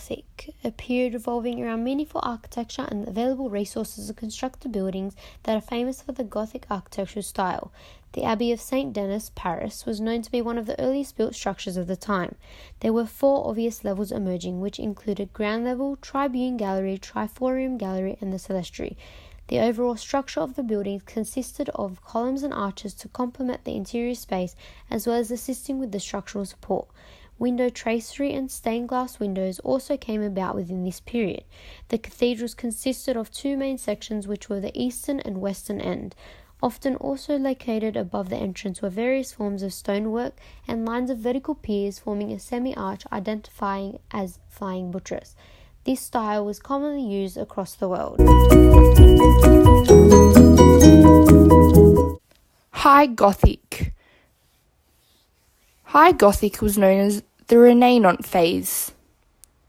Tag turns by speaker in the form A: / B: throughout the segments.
A: Gothic, a period revolving around meaningful architecture and available resources to construct the buildings that are famous for the Gothic architectural style. The Abbey of Saint Denis, Paris, was known to be one of the earliest built structures of the time. There were 4 obvious levels emerging, which included ground level, tribune gallery, triforium gallery, and the clerestory. The overall structure of the building consisted of columns and arches to complement the interior space, as well as assisting with the structural support. Window tracery and stained glass windows also came about within this period. The cathedrals consisted of 2 main sections, which were the eastern and western end. Often also located above the entrance were various forms of stonework and lines of vertical piers forming a semi-arch identifying as flying buttress. This style was commonly used across the world.
B: High Gothic. High Gothic was known as the Renaissance phase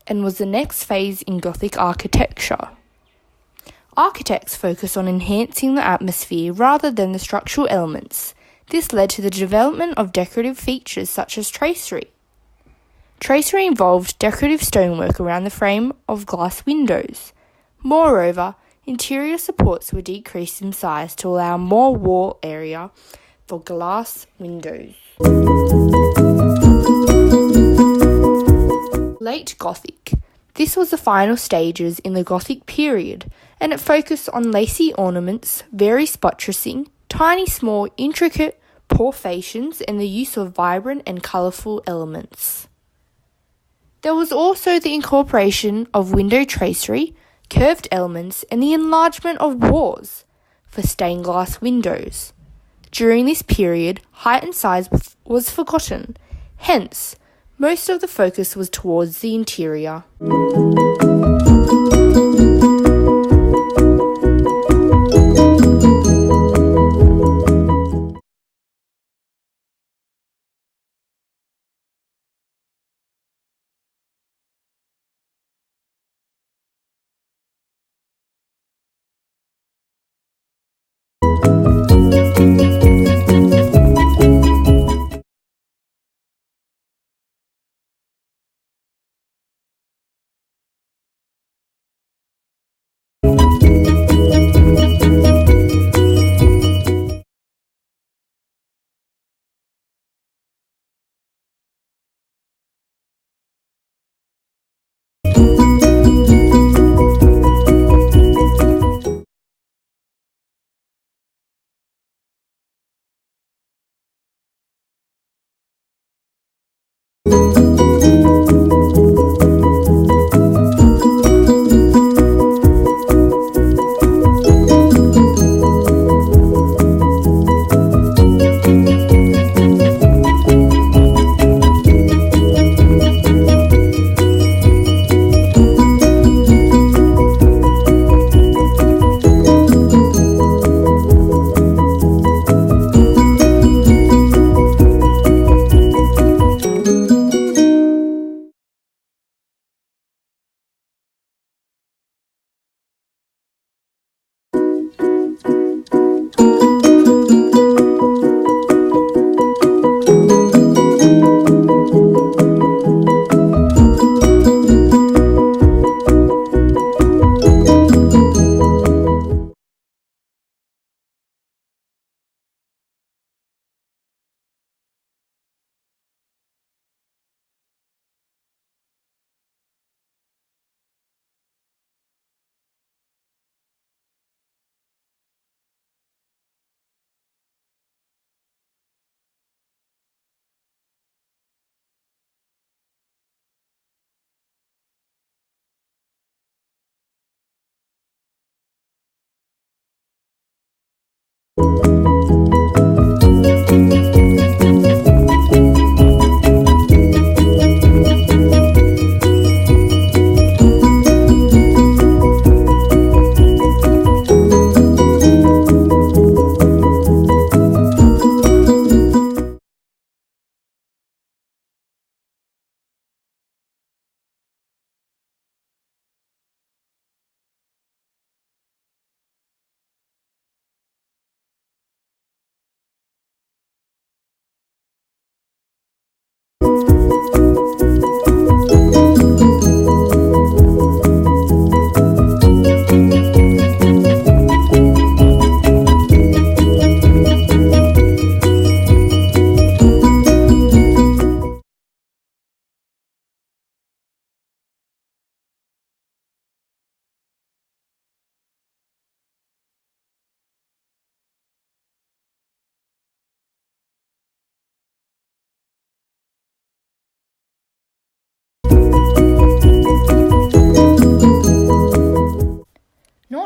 B: and was the next phase in Gothic architecture. Architects focused on enhancing the atmosphere rather than the structural elements. This led to the development of decorative features such as tracery. Tracery involved decorative stonework around the frame of glass windows. Moreover, interior supports were decreased in size to allow more wall area for glass windows. Late Gothic. This was the final stages in the Gothic period, and it focused on lacy ornaments, various buttressing, tiny small intricate porphyrations, and the use of vibrant and colourful elements. There was also the incorporation of window tracery, curved elements, and the enlargement of walls for stained glass windows. During this period, height and size was forgotten, hence, most of the focus was towards the interior.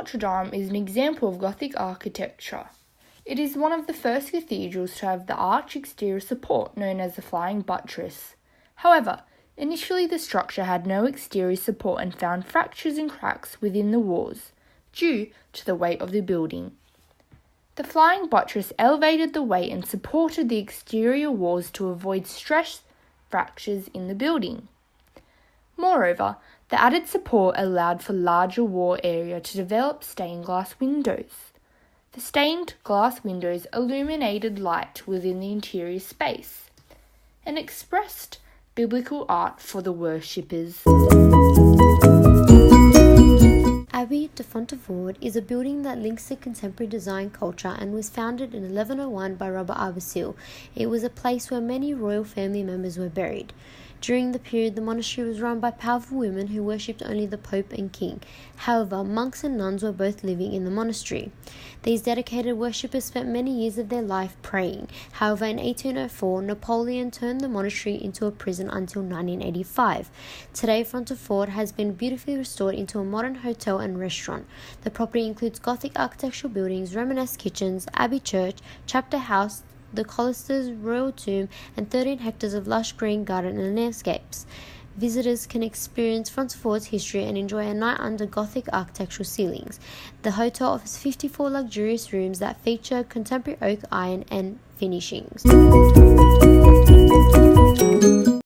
B: Notre Dame is an example of Gothic architecture. It is one of the first cathedrals to have the arch exterior support known as the flying buttress. However, initially the structure had no exterior support and found fractures and cracks within the walls, due to the weight of the building. The flying buttress elevated the weight and supported the exterior walls to avoid stress fractures in the building. Moreover, the added support allowed for larger wall area to develop stained glass windows. The stained glass windows illuminated light within the interior space and expressed biblical art for the worshippers.
A: Abbey de Fontevraud is a building that links the contemporary design culture and was founded in 1101 by Robert Arbacil. It was a place where many royal family members were buried. During the period, the monastery was run by powerful women who worshipped only the Pope and King. However, monks and nuns were both living in the monastery. These dedicated worshippers spent many years of their life praying. However, in 1804, Napoleon turned the monastery into a prison until 1985. Today, Fontevraud has been beautifully restored into a modern hotel and restaurant. The property includes Gothic architectural buildings, Romanesque kitchens, Abbey Church, Chapter House, the Colisters' royal tomb, and 13 hectares of lush green garden and landscapes. Visitors can experience Fontevraud's history and enjoy a night under Gothic architectural ceilings. The hotel offers 54 luxurious rooms that feature contemporary oak, iron, and finishings.